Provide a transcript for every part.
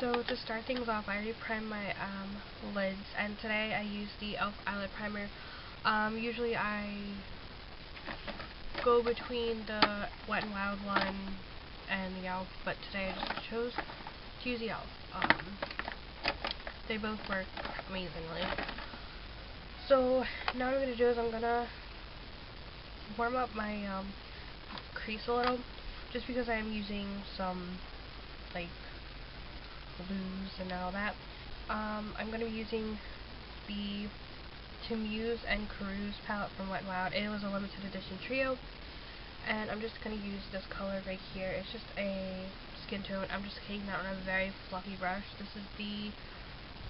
So to start things off, I already primed my lids, and today I used the e.l.f. eyelid primer. Usually I go between the Wet n Wild one and the e.l.f., but today I just chose to use the e.l.f. They both work amazingly. So now what I'm going to do is I'm going to warm up my crease a little, just because I'm using some like blues and all that. I'm going to be using the To Muse and Cruise palette from Wet n Wild. It was a limited edition trio, and I'm just going to use this color right here. It's just a skin tone. I'm just hitting that on a very fluffy brush. This is the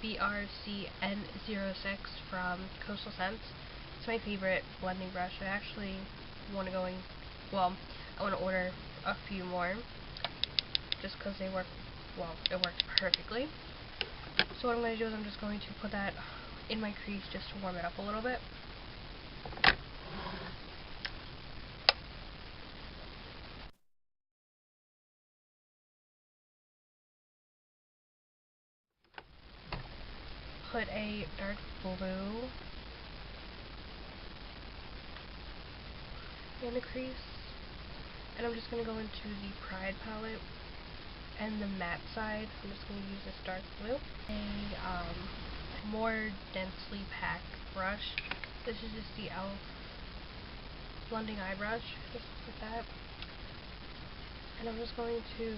BRCN06 from Coastal Scents. It's my favorite blending brush. I actually want to I want to order a few more, just because they work, it worked perfectly. So what I'm going to do is I'm just going to put that in my crease just to warm it up a little bit. Put a dark blue in the crease, and I'm just going to go into the Pride palette and the matte side. I'm just going to use this dark blue. A more densely packed brush. This is just the e.l.f. blending eye brush, just like that. And I'm just going to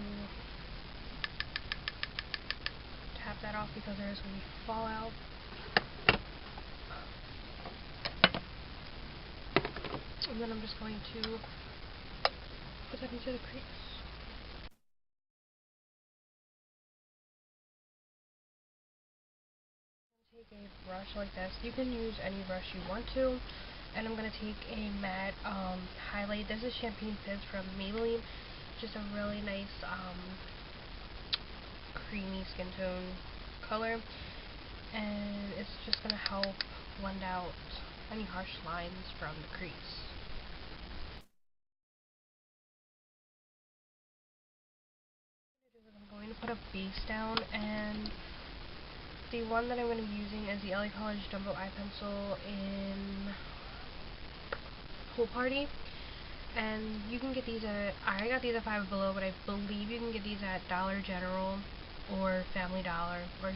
tap that off because there's going to be fallout. And then I'm just going to put that into the crease. Take a brush like this. You can use any brush you want to. And I'm going to take a matte highlight. This is Champagne Fizz from Maybelline. Just a really nice creamy skin tone color. And it's just going to help blend out any harsh lines from the crease. I'm going to put a base down, and the one that I'm going to be using is the L.A Colors Jumbo Eye Pencil in Pool Party. And you can get these at, I got these at Five Below, but I believe you can get these at Dollar General or Family Dollar or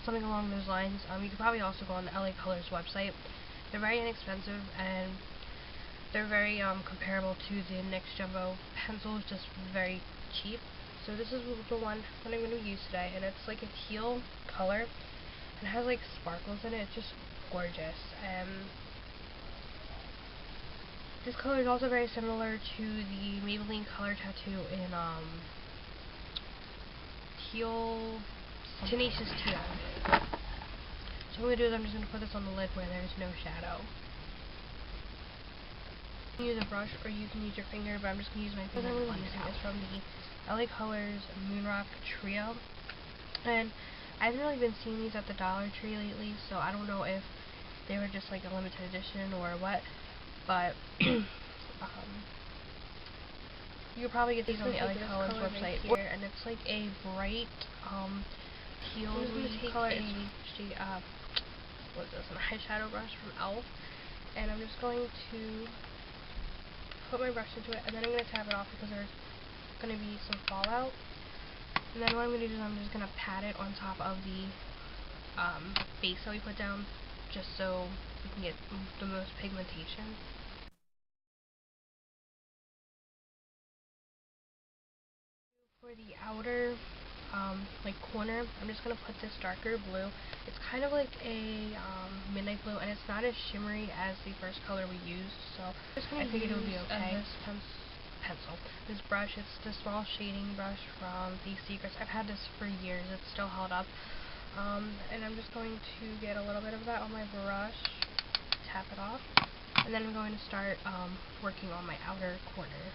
something along those lines. You could probably also go on the L.A Colors website. They're very inexpensive, and they're very comparable to the NYX Jumbo pencil, just very cheap. So this is the one that I'm going to use today, and it's like a teal color. It has like sparkles in it. It's just gorgeous. This color is also very similar to the Maybelline Color Tattoo in teal, Tenacious Teal. So what I'm going to do is I'm just going to put this on the lid where there's no shadow. You can use a brush or you can use your finger, but I'm just going to use my finger to blend it out. It's from the L.A Colors Moon Rock trio. And I haven't really been seeing these at the Dollar Tree lately, so I don't know if they were just like a limited edition or what, but you could probably get these on the L.A Colors website. Right, and it's like a bright teal color. What is this? An eyeshadow brush from e.l.f. And I'm just going to put my brush into it, and then I'm going to tap it off because there's going to be some fallout. And then what I'm going to do is I'm just going to pat it on top of the base that we put down, just so we can get the most pigmentation. For the outer like corner, I'm just going to put this darker blue. It's kind of like a midnight blue, and it's not as shimmery as the first color we used, so I figured it would be okay. This brush, it's the small shading brush from The Secrets. I've had this for years. It's still held up. And I'm just going to get a little bit of that on my brush, tap it off, and then I'm going to start working on my outer corner.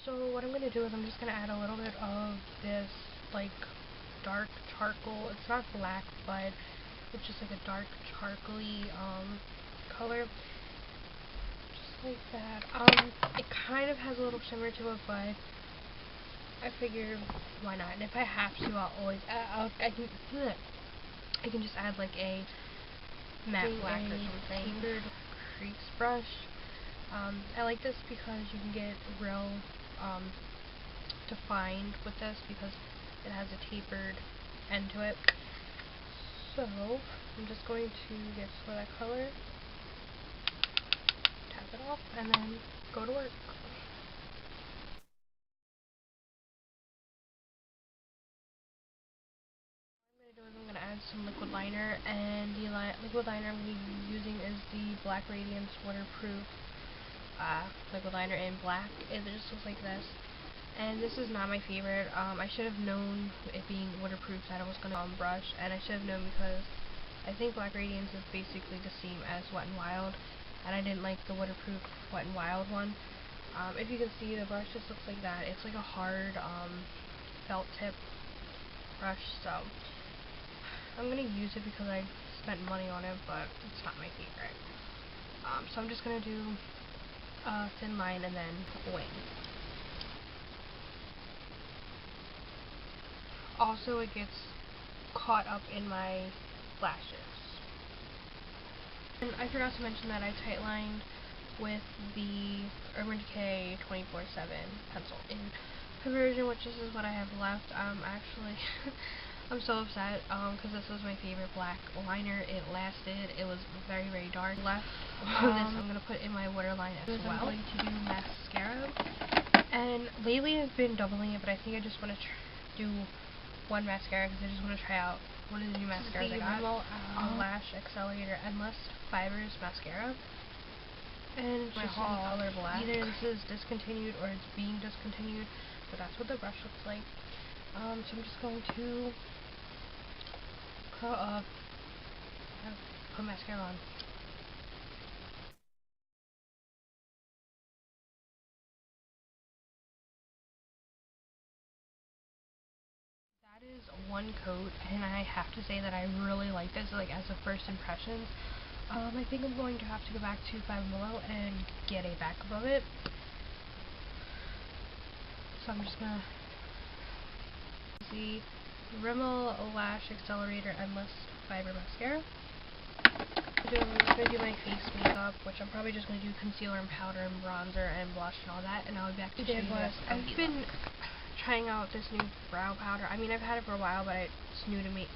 So what I'm going to do is I'm just going to add a little bit of this like dark charcoal. It's not black, but it's just like a dark charcoaly color. like that. It kind of has a little shimmer to it, but I figured why not? And if I have to, I'll always I can just add like a matte black or something. Tapered crease brush. I like this because you can get real defined with this because it has a tapered end to it. So I'm just going to get some of that color, tap it off, and then go to work. I'm going to add some liquid liner, and the liquid liner I'm going to be using is the Black Radiance Waterproof liquid liner in black. It just looks like this. And this is not my favorite. I should have known it being waterproof that I was going to brush, and I should have known because I think Black Radiance is basically the same as Wet n Wild, and I didn't like the waterproof Wet n Wild one. If you can see, the brush just looks like that. It's like a hard felt tip brush, so I'm going to use it because I spent money on it, but it's not my favorite. So I'm just going to do a thin line and then wing. Also, it gets caught up in my lashes. And I forgot to mention that I tightlined with the Urban Decay 24/7 pencil in conversion, which this is what I have left. Actually, I'm so upset because this was my favorite black liner. It lasted. It was very, very dark. Left this I'm going to put in my waterline as well. I'm going to do mascara. And lately I've been doubling it, but I think I just want to do one mascara because I just want to try out one of the new mascaras I got. Rimmel Lash Accelerator Endless Fibers Mascara. And it's just in color black. Either this is discontinued or it's being discontinued, but that's what the brush looks like. So I'm just going to put mascara on. That is one coat, and I have to say that I really like this, like as a first impressions. I think I'm going to have to go back to Five Below and get a backup of it. So I'm just gonna the Rimmel Lash Accelerator Endless Fiber Mascara. I'm just going to do my face makeup, which I'm probably just going to do concealer and powder and bronzer and blush and all that, and I'll be back to show you guys. I've been trying out this new brow powder. I mean, I've had it for a while, but it's new to me.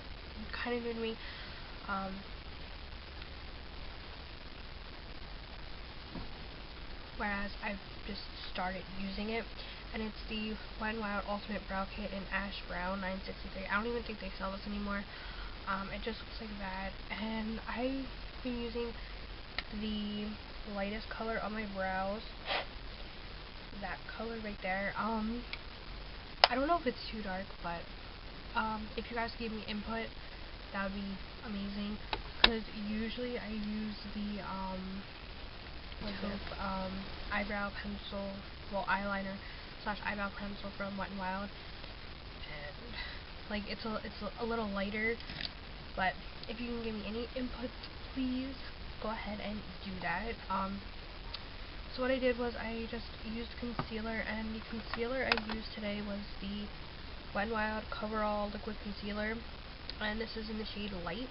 Kind of new to me. Whereas I've just started using it, and it's the Wet n Wild Ultimate Brow Kit in Ash Brown 963. I don't even think they sell this anymore. It just looks like that, and I've been using the lightest color on my brows. That color right there. I don't know if it's too dark, but if you guys give me input, that would be amazing. Because usually I use the eyebrow pencil, well, eyeliner / eyebrow pencil from Wet n Wild, and like it's a little lighter. But if you can give me any input, please go ahead and do that. So what I did was I just used concealer, and the concealer I used today was the Wet n Wild Coverall Liquid Concealer, and this is in the shade Light,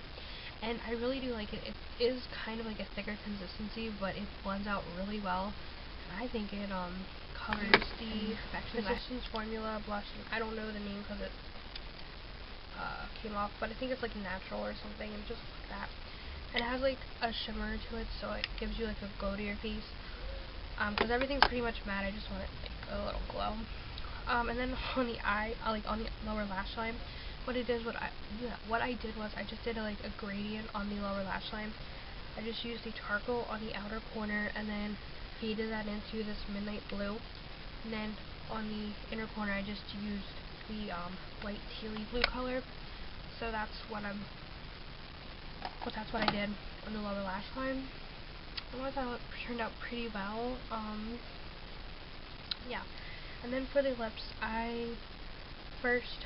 and I really do like it. It is kind of like a thicker consistency, but it blends out really well, and I think it covers the Resistance Formula blush. I don't know the name because it came off, but I think it's like natural or something, and just like that. And it has like a shimmer to it, so it gives you like a glow to your face. Because everything's pretty much matte, I just want it like a little glow. And then on the eye, like on the lower lash line, what I did was I just did like a gradient on the lower lash line. I just used the charcoal on the outer corner and then faded that into this midnight blue. And then on the inner corner, I just used the light tealy blue color. So that's what I did on the lower lash line. And I thought it turned out pretty well. Yeah. And then for the lips, I first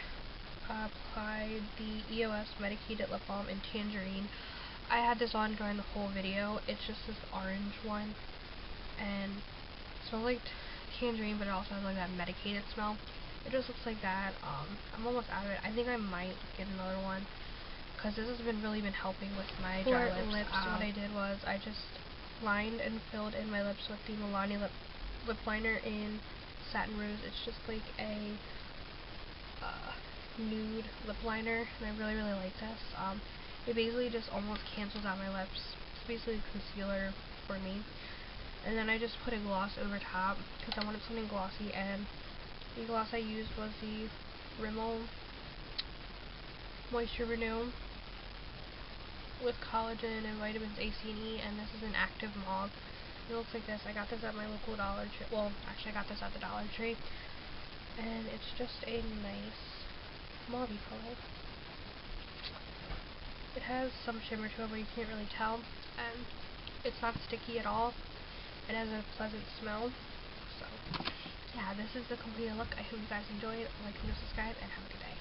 applied the EOS Medicated Lip Balm in Tangerine. I had this on during the whole video. It's just this orange one. and it smells like tangerine, but it also has like that medicated smell. It just looks like that. I'm almost out of it. I think I might get another one, because this has really been helping with my dry lips. What I did was I just lined and filled in my lips with the Milani lip liner in Satin Rose. It's just like a nude lip liner, and I really like this. It basically just almost cancels out my lips. It's basically concealer for me. And then I just put a gloss over top because I wanted something glossy, and the gloss I used was the Rimmel Moisture Renew with collagen and vitamins A, C, and E, and this is an active mauve. It looks like this. I got this at my local Dollar Tree. Well, actually I got this at the Dollar Tree, and it's just a nice mauve color. It has some shimmer to it, but you can't really tell, and it's not sticky at all. It has a pleasant smell. So yeah, this is the completed look. I hope you guys enjoyed. Like and subscribe, and have a good day.